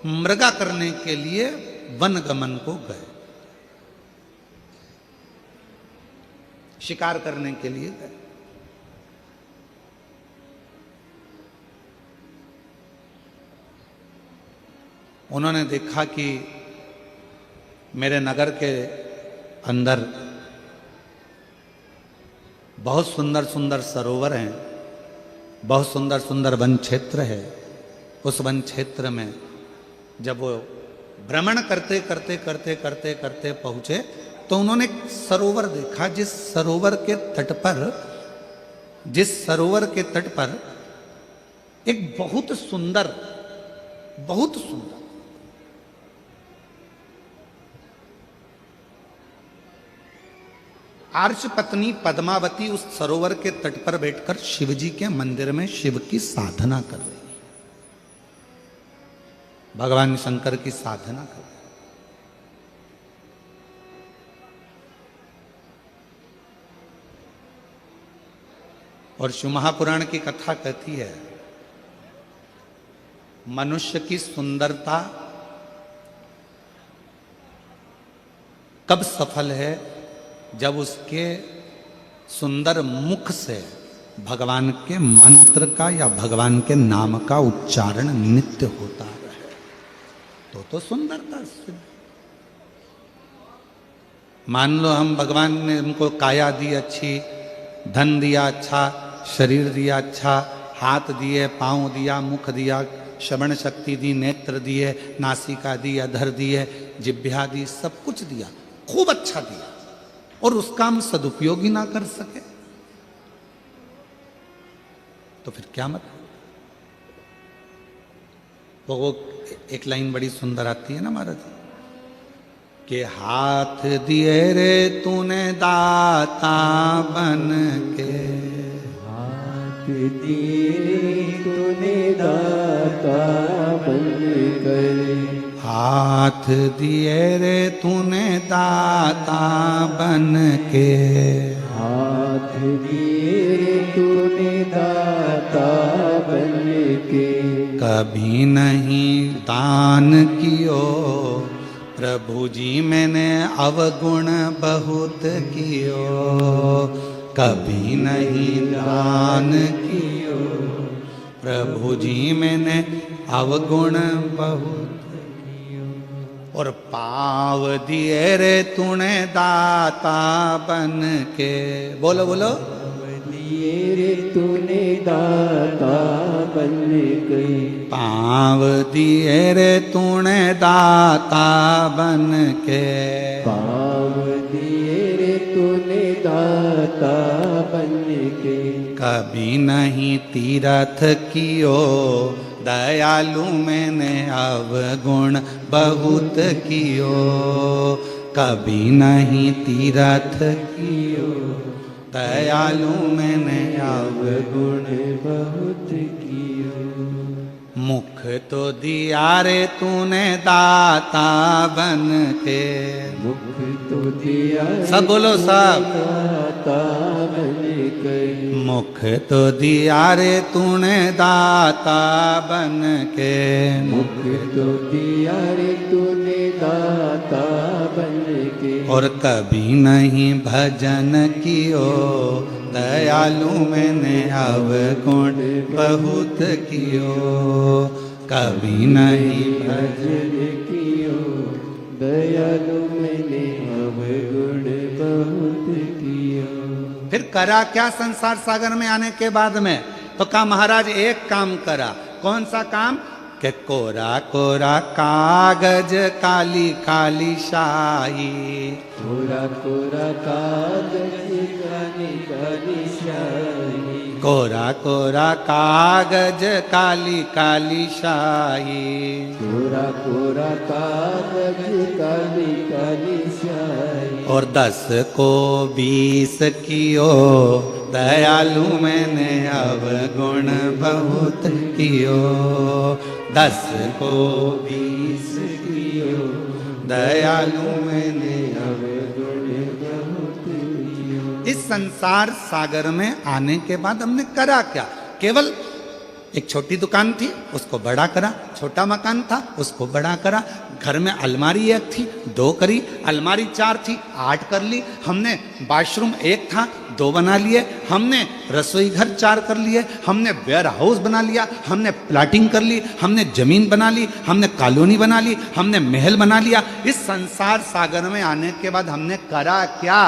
मृगा करने के लिए वनगमन को गए, शिकार करने के लिए गए। उन्होंने देखा कि मेरे नगर के अंदर बहुत सुंदर सुंदर सरोवर हैं, बहुत सुंदर सुंदर वन क्षेत्र है। उस वन क्षेत्र में जब वो भ्रमण करते करते करते करते करते पहुंचे तो उन्होंने एक सरोवर देखा, जिस सरोवर के तट पर एक बहुत सुंदर आर्ष पत्नी पद्मावती उस सरोवर के तट पर बैठकर शिवजी के मंदिर में शिव की साधना कर रही, भगवान शंकर की साधना कर रही। और शिव महापुराण की कथा कहती है, मनुष्य की सुंदरता कब सफल है? जब उसके सुंदर मुख से भगवान के मंत्र का या भगवान के नाम का उच्चारण नित्य होता रहे तो सुंदरता सिद्ध। मान लो हम भगवान ने हमको काया दी अच्छी, धन दिया अच्छा, शरीर दिया अच्छा, हाथ दिए, पांव दिया, मुख दिया, श्रवण शक्ति दी, नेत्र दिए, नासिका दी, अधर दिए, जिह्वा दी, सब कुछ दिया, खूब अच्छा दिया, और उसका हम सदुपयोग ही ना कर सके तो फिर क्या मतलब? वो एक लाइन बड़ी सुंदर आती है ना महाराज, कि हाथ दिए रे तूने दाता बन के, हाथ दिए तूने दाता बन कर, हाथ दिए रे तूने दाता बन के, हाथ दिए तूने दाता बन के, कभी नहीं दान कियो प्रभु जी मैंने अवगुण बहुत कियो, कभी नहीं दान कियो प्रभु जी मैंने अवगुण बहुत। और पाव दिए रे तूने दाता बन के, बोलो बोलो, दिए रे तूने दाता बन के, पाव दिए रे तूने दाता बन के, पाव दिए रे तूने दाता बन के, कभी नहीं तीरथ कियो दयालु मैंने अवगुण बहुत कियो, कभी नहीं तीरथ कियो दयालु मैंने अवगुण बहुत कियो। मुख तो दिया रे तूने दाता बन के। मुख तो दिया सब बोलो सब। दाता बन के। मुख तो दिया रे तूने दाता बन के। मुख तो दिया रे तूने दाता बन के। और कभी नहीं भजन कियो दयालु मैंने अवगुण बहुत कियो। कभी नहीं भजन कियो दयालु मैंने अवगुण बहुत कियो। फिर करा क्या संसार सागर में आने के बाद में? तो कहा महाराज एक काम करा। कौन सा काम? के कोरा कोरा कागज काली काली शाही। कोरा कोरा कागज काली काली शाही। कोरा कोरा कागज काली काली शाही। कोरा कोरा कागज काली काली शाही। और 10 को 20 कियो दयालु मैंने अवगुण बहुत कियो। 10 को 20 कियो दयालु मैंने अवगुण बहुत कियो। इस संसार सागर में आने के बाद हमने करा क्या? केवल एक छोटी दुकान थी, उसको बड़ा करा। छोटा मकान था, उसको बड़ा करा। घर में अलमारी एक थी, 2 करी। अलमारी 4 थी, 8 कर ली हमने। बाथरूम 1 था, 2 बना लिए हमने। रसोई घर 4 कर लिए हमने। वेयर हाउस बना लिया हमने। प्लाटिंग कर ली हमने। जमीन बना ली हमने। कॉलोनी बना ली हमने। महल बना लिया। इस संसार सागर में आने के बाद हमने करा क्या?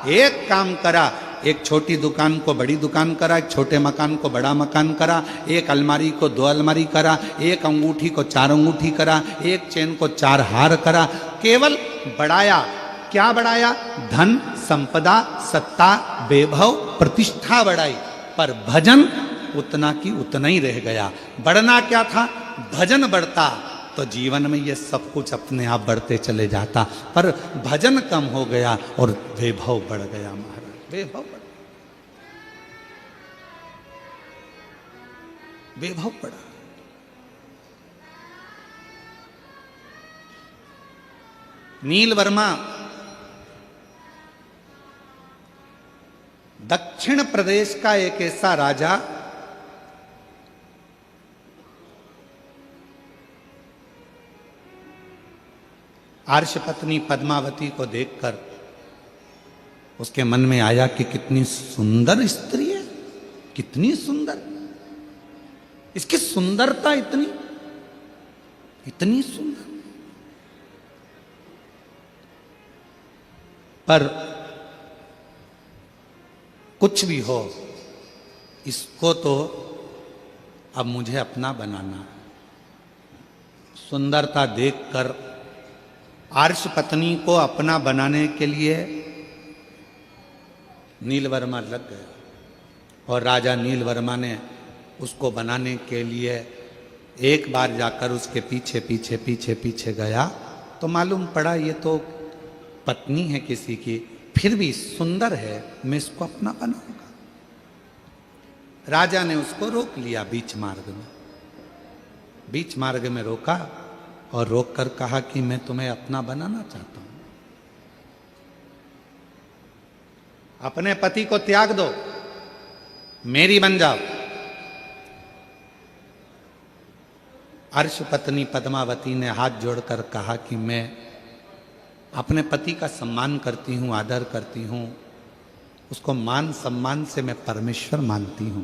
एक काम करा। एक छोटी दुकान को बड़ी दुकान करा। एक छोटे मकान को बड़ा मकान करा। एक अलमारी को 2 अलमारी करा। एक अंगूठी को 4 अंगूठी करा। एक चेन को 4 हार करा। केवल बढ़ाया। क्या बढ़ाया? धन, संपदा, सत्ता, वैभव, प्रतिष्ठा बढ़ाई। पर भजन उतना की उतना ही रह गया। बढ़ना क्या था? भजन बढ़ता तो जीवन में ये सब कुछ अपने आप बढ़ते चले जाता। पर भजन कम हो गया और वैभव बढ़ गया महाराज। वैभव बढ़ा। वैभव बढ़ा। नील वर्मा दक्षिण प्रदेश का एक ऐसा राजा आर्षपत्नी पद्मावती को देखकर उसके मन में आया कि कितनी सुंदर स्त्री है। कितनी सुंदर। इसकी सुंदरता इतनी इतनी सुंदर। पर कुछ भी हो, इसको तो अब मुझे अपना बनाना है। सुंदरता देखकर आर्ष पत्नी को अपना बनाने के लिए नीलवर्मा लग गया। और राजा नीलवर्मा ने उसको बनाने के लिए एक बार जाकर उसके पीछे पीछे पीछे पीछे गया तो मालूम पड़ा ये तो पत्नी है किसी की, फिर भी सुंदर है, मैं इसको अपना बनाऊंगा। राजा ने उसको रोक लिया बीच मार्ग में। बीच मार्ग में रोका और रोककर कहा कि मैं तुम्हें अपना बनाना चाहता हूं। अपने पति को त्याग दो, मेरी बन जाओ। अर्श पत्नी पद्मावती ने हाथ जोड़कर कहा कि मैं अपने पति का सम्मान करती हूं, आदर करती हूं, उसको मान सम्मान से मैं परमेश्वर मानती हूं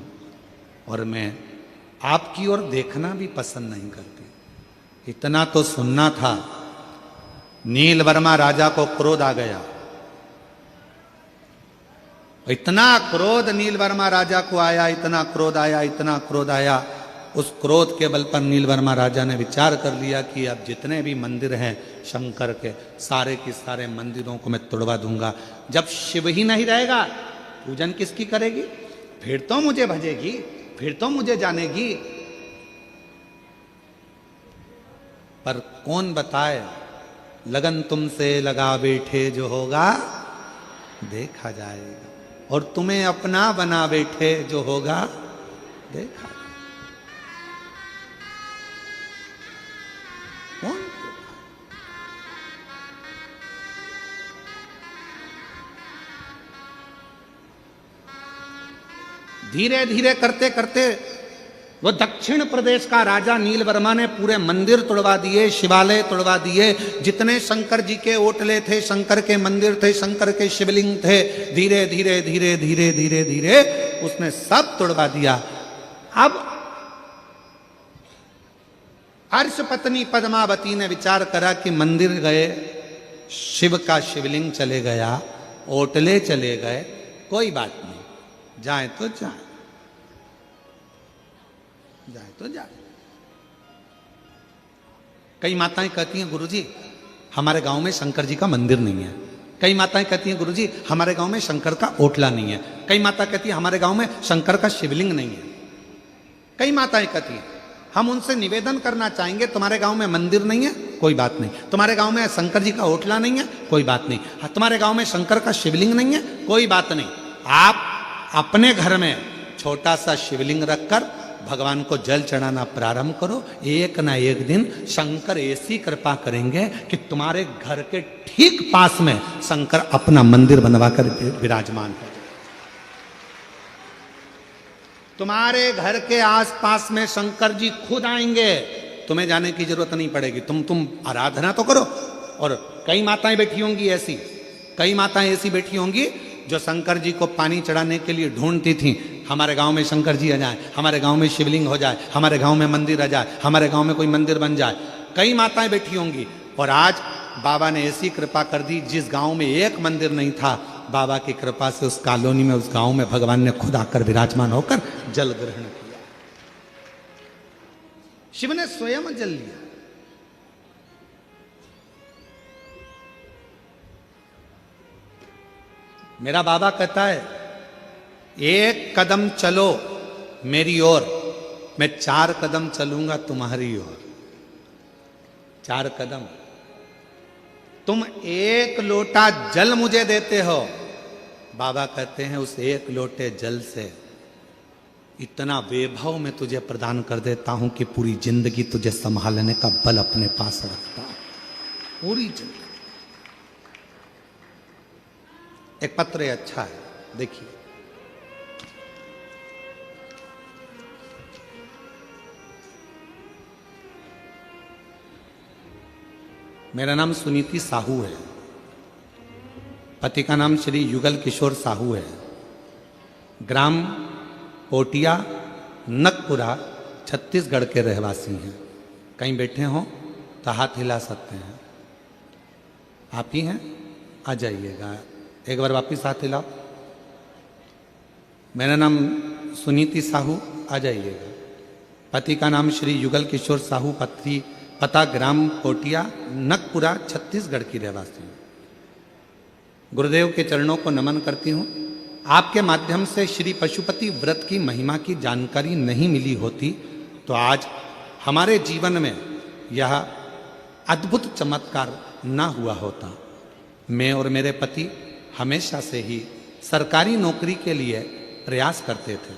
और मैं आपकी ओर देखना भी पसंद नहीं करती। इतना तो सुनना था। नीलवर्मा राजा को क्रोध आ गया। इतना क्रोध नीलवर्मा राजा को आया, इतना क्रोध आया, इतना क्रोध आया। उस क्रोध के बल पर नीलवर्मा राजा ने विचार कर लिया कि अब जितने भी मंदिर हैं शंकर के, सारे के सारे मंदिरों को मैं तोड़वा दूंगा। जब शिव ही नहीं रहेगा, पूजन किसकी करेगी? फिर तो मुझे भजेगी, फिर तो मुझे जानेगी। पर कौन बताए, लगन तुमसे लगा बैठे जो होगा देखा जाएगा, और तुम्हें अपना बना बैठे जो होगा देखा। धीरे धीरे करते करते वो दक्षिण प्रदेश का राजा नीलवर्मा ने पूरे मंदिर तोड़वा दिए, शिवालय तोड़वा दिए, जितने शंकर जी के ओटले थे, शंकर के मंदिर थे, शंकर के शिवलिंग थे, धीरे धीरे धीरे धीरे धीरे धीरे उसने सब तोड़वा दिया। अब हर्ष पत्नी पद्मावती ने विचार करा कि मंदिर गए, शिव का शिवलिंग चले गया, ओटले चले गए, कोई बात नहीं, जाए तो जाए, जाए तो जाए। कई माताएं कहती हैं गुरुजी हमारे गांव में शंकर जी का मंदिर नहीं है। कई माताएं कहती हैं गुरुजी हमारे गांव में शंकर का ओटला नहीं है। कई माता कहती है हमारे गांव में शंकर का शिवलिंग नहीं है। कई माताएं कहती हैं हम उनसे निवेदन करना चाहेंगे, तुम्हारे गांव में मंदिर नहीं है, कोई बात नहीं, तुम्हारे गांव में शंकर जी का ओटला नहीं है, कोई बात नहीं, तुम्हारे गांव में शंकर का शिवलिंग नहीं है, कोई बात नहीं, आप अपने घर में छोटा सा शिवलिंग रखकर भगवान को जल चढ़ाना प्रारंभ करो। एक ना एक दिन शंकर ऐसी कृपा करेंगे कि तुम्हारे घर के ठीक पास में शंकर अपना मंदिर बनवाकर विराजमान हो। तुम्हारे घर के आसपास में शंकर जी खुद आएंगे, तुम्हें जाने की जरूरत नहीं पड़ेगी। तुम आराधना तो करो। और कई माताएं बैठी होंगी ऐसी, कई माताएं ऐसी बैठी होंगी जो शंकर जी को पानी चढ़ाने के लिए ढूंढती थी, हमारे गांव में शंकर जी आ जाए, हमारे गांव में शिवलिंग हो जाए, हमारे गांव में मंदिर आ जाए, हमारे गांव में कोई मंदिर बन जाए। कई माताएं बैठी होंगी। और आज बाबा ने ऐसी कृपा कर दी, जिस गांव में एक मंदिर नहीं था, बाबा की कृपा से उस कॉलोनी में, उस गांव में भगवान ने खुद आकर विराजमान होकर जल ग्रहण किया। शिव ने स्वयं जल लिया। मेरा बाबा कहता है एक कदम चलो मेरी ओर, मैं 4 कदम चलूंगा तुम्हारी ओर। 4 कदम। तुम 1 लोटा जल मुझे देते हो, बाबा कहते हैं उस 1 लोटे जल से इतना वैभव मैं तुझे प्रदान कर देता हूं कि पूरी जिंदगी तुझे संभालने का बल अपने पास रखता हूं, पूरी जिंदगी। एक पत्र अच्छा है, देखिए। मेरा नाम सुनीति साहू है, पति का नाम श्री युगल किशोर साहू है, ग्राम पोटिया नकपुरा छत्तीसगढ़ के रहवासी हैं। कहीं बैठे हों तो हाथ हिला सकते हैं। आप ही हैं, आ जाइएगा, एक बार वापिस हाथ हिलाओ। मेरा नाम सुनीति साहू, आ जाइएगा। पति का नाम श्री युगल किशोर साहू, पता ग्राम पोटिया नकपुरा छत्तीसगढ़ की रहवासी हूँ। गुरुदेव के चरणों को नमन करती हूँ। आपके माध्यम से श्री पशुपति व्रत की महिमा की जानकारी नहीं मिली होती तो आज हमारे जीवन में यह अद्भुत चमत्कार ना हुआ होता। मैं और मेरे पति हमेशा से ही सरकारी नौकरी के लिए प्रयास करते थे,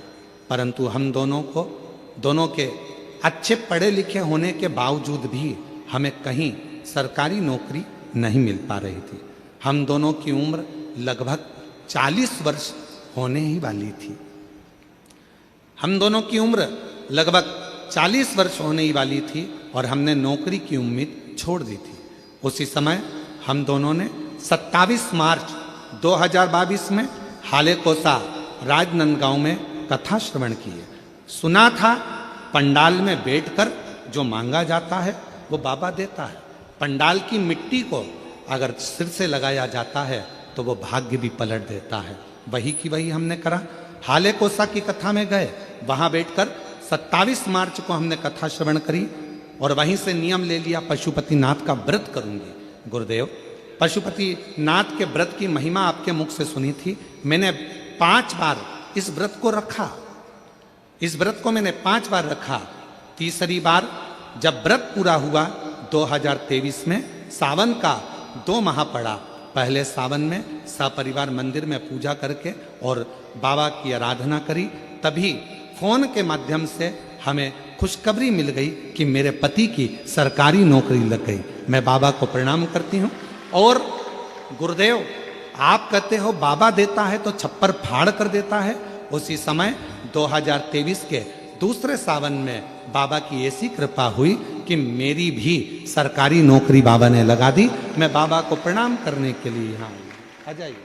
परंतु हम दोनों के अच्छे पढ़े लिखे होने के बावजूद भी हमें कहीं सरकारी नौकरी नहीं मिल पा रही थी। हम दोनों की उम्र लगभग 40 वर्ष होने ही वाली थी। हम दोनों की उम्र लगभग 40 वर्ष होने ही वाली थी और हमने नौकरी की उम्मीद छोड़ दी थी। उसी समय हम दोनों ने 27 मार्च 2022 में हालेकोसा राजनांदगांव में कथा श्रवण की है। सुना था पंडाल में बैठकर जो मांगा जाता है वो बाबा देता है। पंडाल की मिट्टी को अगर सिर से लगाया जाता है तो वो भाग्य भी पलट देता है। वही की वही हमने करा। हालेकोसा की कथा में गए, वहां बैठकर 27 मार्च को हमने कथा श्रवण करी और वहीं से नियम ले लिया पशुपति नाथ का व्रत करूंगी। गुरुदेव, पशुपति नाथ के व्रत की महिमा आपके मुख से सुनी थी। मैंने 5 बार इस व्रत को रखा। इस व्रत को मैंने 5 बार रखा। तीसरी बार जब व्रत पूरा हुआ 2023 में, सावन का 2 माह पड़ा। पहले सावन में सपरिवार मंदिर में पूजा करके और बाबा की आराधना करी। तभी फोन के माध्यम से हमें खुशखबरी मिल गई कि मेरे पति की सरकारी नौकरी लग गई। मैं बाबा को प्रणाम करती हूँ। और गुरुदेव, आप कहते हो बाबा देता है तो छप्पर फाड़ कर देता है, उसी समय 2023 के दूसरे सावन में बाबा की ऐसी कृपा हुई कि मेरी भी सरकारी नौकरी बाबा ने लगा दी। मैं बाबा को प्रणाम करने के लिए यहाँ आ जाइए।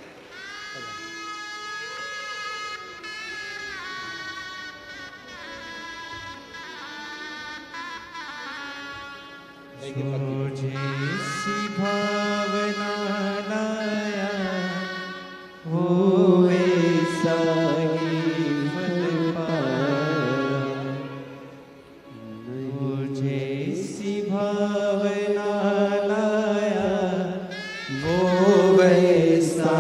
जैसी भावना लाया वो वैसा ही फल पाया। वो जैसी भावना लाया वो वैसा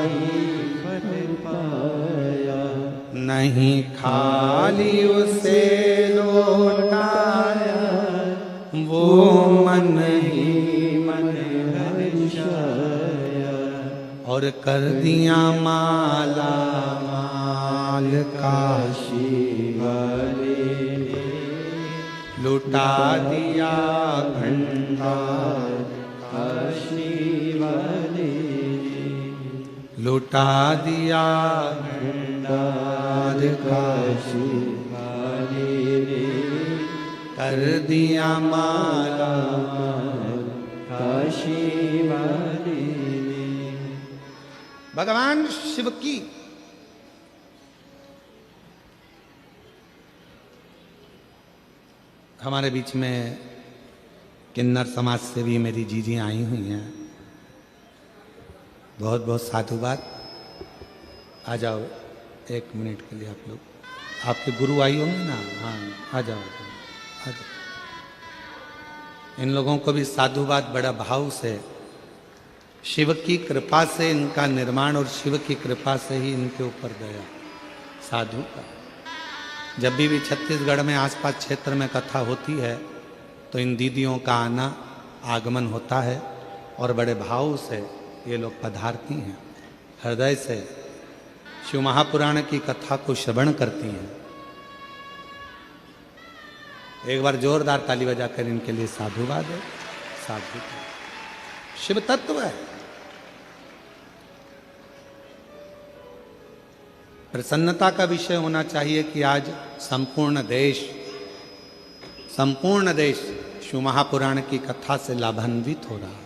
ही फल पाया। नहीं खाली उसे लौटाया वो मन ही मन हर्षाया। और कर दिया माला माल काशी वाले ने, लुटा दिया भंडार काशी वाले लुटा दिया भंडार काशी वाले ने, कर दिया माला काशी वाले ने। भगवान शिव की हमारे बीच में किन्नर समाज से भी मेरी जीजी आई हुई हैं। बहुत बहुत साधुवाद। आ जाओ 1 मिनट के लिए आप लोग। आपके गुरु आई होंगे ना? हाँ आ जाओ, आ जाओ। इन लोगों को भी साधुवाद बड़ा भाव से। शिव की कृपा से इनका निर्माण और शिव की कृपा से ही इनके ऊपर गया साधु का। जब भी छत्तीसगढ़ में आसपास क्षेत्र में कथा होती है तो इन दीदियों का आना आगमन होता है और बड़े भाव से ये लोग पधारती हैं, हृदय से शिव महापुराण की कथा को श्रवण करती हैं। एक बार जोरदार ताली बजाकर इनके लिए साधुवाद है। साधु शिव तत्व है। प्रसन्नता का विषय होना चाहिए कि आज संपूर्ण देश शिव महापुराण की कथा से लाभान्वित हो रहा है।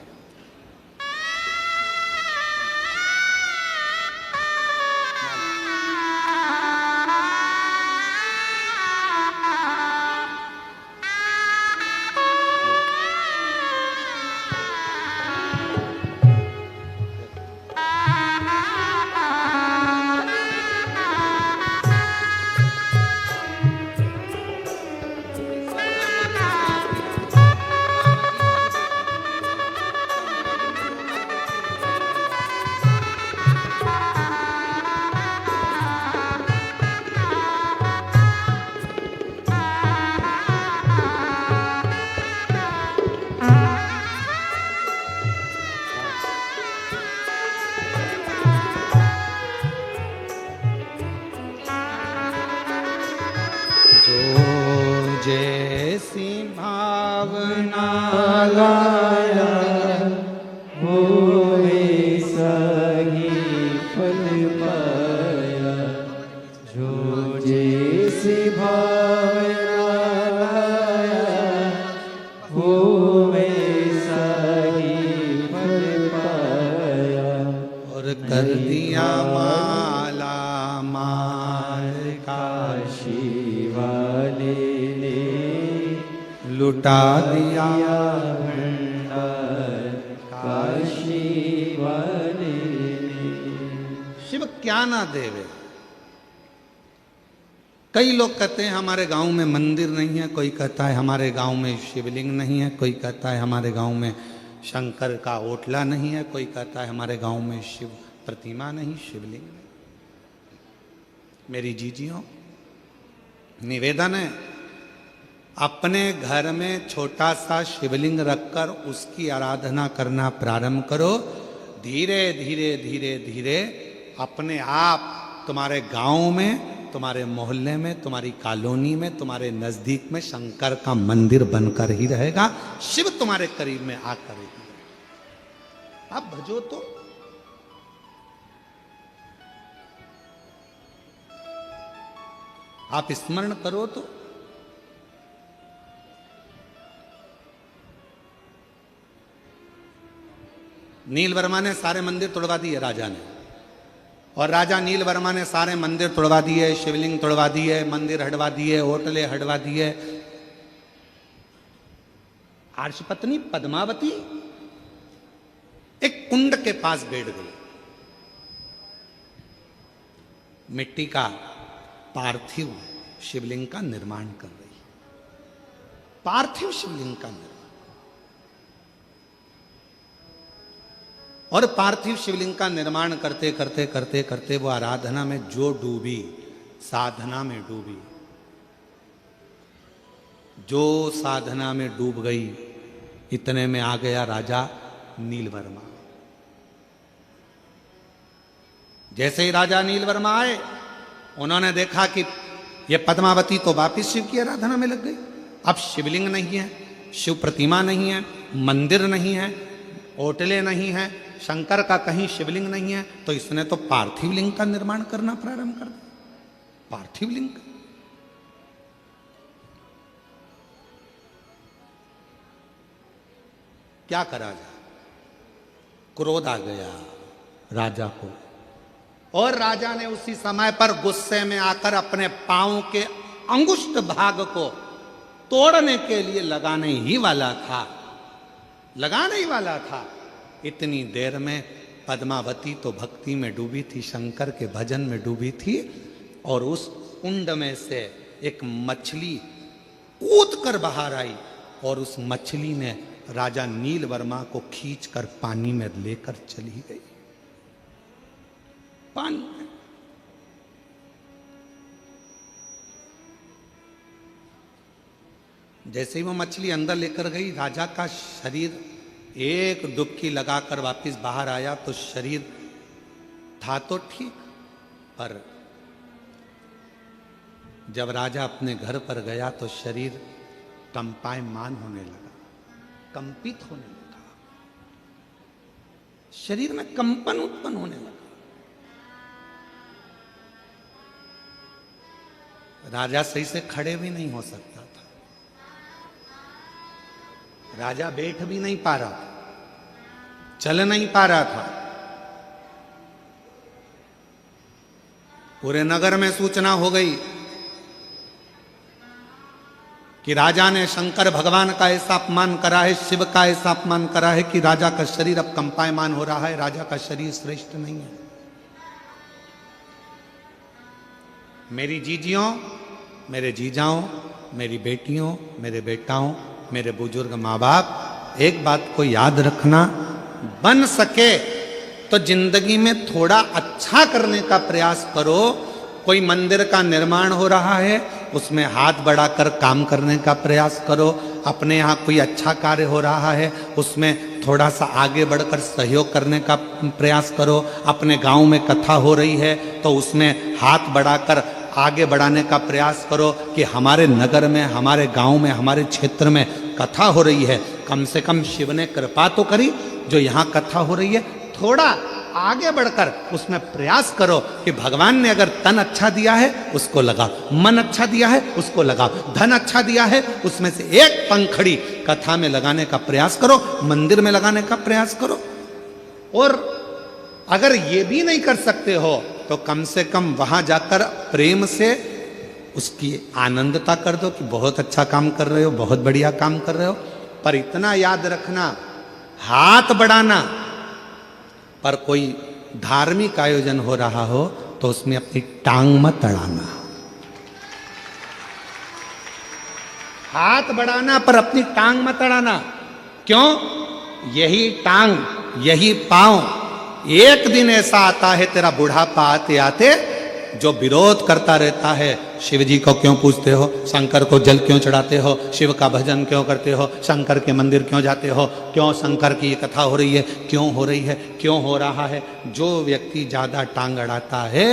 जैसी भावना लाया वो वैसा ही फल पाया। जो जैसी भावना लाया वो वैसा ही फल पाया। और कर दिया माला माल काशी वाले ने लुटा दिया भंडार काशी वाले ने। शिव क्या ना देवे। कई लोग कहते हैं हमारे गांव में मंदिर नहीं है, कोई कहता है हमारे गांव में शिवलिंग नहीं है, कोई कहता है हमारे गांव में शंकर का ओटला नहीं है, कोई कहता है हमारे गांव में शिव प्रतिमा नहीं, शिवलिंग नहीं। मेरी जीजियों, निवेदन है अपने घर में छोटा सा शिवलिंग रखकर उसकी आराधना करना प्रारंभ करो। धीरे धीरे धीरे धीरे अपने आप तुम्हारे गांव में, तुम्हारे मोहल्ले में, तुम्हारी कॉलोनी में, तुम्हारे नजदीक में शंकर का मंदिर बनकर ही रहेगा। शिव तुम्हारे करीब में आकर ही। आप भजो तो आप स्मरण करो तो नील वर्मा ने सारे मंदिर तोड़वा दिए राजा ने, और राजा नील वर्मा ने सारे मंदिर तोड़वा दिए, शिवलिंग तोड़वा दिए, मंदिर हटवा दिए, होटलें हटवा दिए। आर्षपत्नी पद्मावती एक कुंड के पास बैठ गई, मिट्टी का पार्थिव शिवलिंग का निर्माण कर रही, पार्थिव शिवलिंग का निर्माण। और पार्थिव शिवलिंग का निर्माण करते करते करते करते वो आराधना में जो डूबी, साधना में डूबी, जो साधना में डूब गई, इतने में आ गया राजा नीलवर्मा। जैसे ही राजा नीलवर्मा आए, उन्होंने देखा कि ये पद्मावती तो वापिस शिव की आराधना में लग गई। अब शिवलिंग नहीं है, शिव प्रतिमा नहीं है, मंदिर नहीं है, होटलें नहीं है, शंकर का कहीं शिवलिंग नहीं है, तो इसने तो पार्थिव लिंग का निर्माण करना प्रारंभ कर दिया। पार्थिव लिंग का क्या करा जाए? क्रोध आ गया राजा को, और राजा ने उसी समय पर गुस्से में आकर अपने पांव के अंगुष्ठ भाग को तोड़ने के लिए लगाने ही वाला था। इतनी देर में पद्मावती तो भक्ति में डूबी थी, शंकर के भजन में डूबी थी, और उस कुंड में से एक मछली कूद कर बाहर आई, और उस मछली ने राजा नीलवर्मा को खींचकर पानी में लेकर चली गई। पानी में जैसे ही वो मछली अंदर लेकर गई, राजा का शरीर एक डुबकी लगाकर वापस बाहर आया तो शरीर था तो ठीक, पर जब राजा अपने घर पर गया तो शरीर कंपायमान होने लगा, कंपित होने लगा, शरीर में कंपन उत्पन्न होने लगा। राजा सही से खड़े भी नहीं हो सकता था, राजा बैठ भी नहीं पा रहा था, चल नहीं पा रहा था। पूरे नगर में सूचना हो गई कि राजा ने शंकर भगवान का ऐसा अपमान करा है, शिव का ऐसा अपमान करा है कि राजा का शरीर अब कंपायमान हो रहा है, राजा का शरीर श्रेष्ठ नहीं है। मेरी जीजियों, मेरे जीजाओं, मेरी बेटियों, मेरे बेटाओं, मेरे बुजुर्ग माँ बाप, एक बात को याद रखना, बन सके तो जिंदगी में थोड़ा अच्छा करने का प्रयास करो। कोई मंदिर का निर्माण हो रहा है, उसमें हाथ बढ़ाकर काम करने का प्रयास करो। अपने यहाँ कोई अच्छा कार्य हो रहा है, उसमें थोड़ा सा आगे बढ़कर सहयोग करने का प्रयास करो। अपने गांव में कथा हो रही है तो उसमें हाथ बढ़ाकर आगे बढ़ाने का प्रयास करो कि हमारे नगर में, हमारे गांव में, हमारे क्षेत्र में कथा हो रही है, कम से कम शिव ने कृपा तो करी, जो यहाँ कथा हो रही है थोड़ा आगे बढ़कर उसमें प्रयास करो कि भगवान ने अगर तन अच्छा दिया है उसको लगाओ, मन अच्छा दिया है उसको लगाओ, धन अच्छा दिया है उसमें से एक पंखड़ी कथा में लगाने का प्रयास करो, मंदिर में लगाने का प्रयास करो। और अगर ये भी नहीं कर सकते हो तो कम से कम वहां जाकर प्रेम से उसकी आनंदता कर दो कि बहुत अच्छा काम कर रहे हो, बहुत बढ़िया काम कर रहे हो। पर इतना याद रखना, हाथ बढ़ाना, पर कोई धार्मिक आयोजन हो रहा हो तो उसमें अपनी टांग मत अड़ाना। हाथ बढ़ाना पर अपनी टांग मत अड़ाना। क्यों? यही टांग, यही पांव एक दिन ऐसा आता है तेरा बुढ़ापा आते आते जो विरोध करता रहता है। शिव जी को क्यों पूजते हो, शंकर को जल क्यों चढ़ाते हो, शिव का भजन क्यों करते हो, शंकर के मंदिर क्यों जाते हो, क्यों शंकर की कथा हो रही है, क्यों हो रही है, क्यों हो रहा है। जो व्यक्ति ज्यादा टांग अड़ाता है,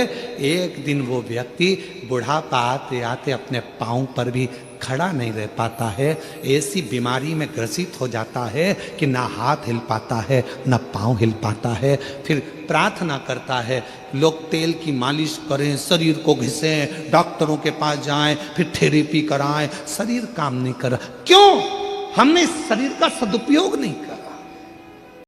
एक दिन वो व्यक्ति बुढ़ापा आते आते अपने पांव पर भी खड़ा नहीं रह पाता है, ऐसी बीमारी में ग्रसित हो जाता है कि ना हाथ हिल पाता है ना पाँव हिल पाता है। फिर प्रार्थना करता है, लोग तेल की मालिश करें, शरीर को घिसें, डॉक्टरों के पास जाएं, फिर थेरेपी कराएं, शरीर काम नहीं कर रहा। क्यों? हमने इस शरीर का सदुपयोग नहीं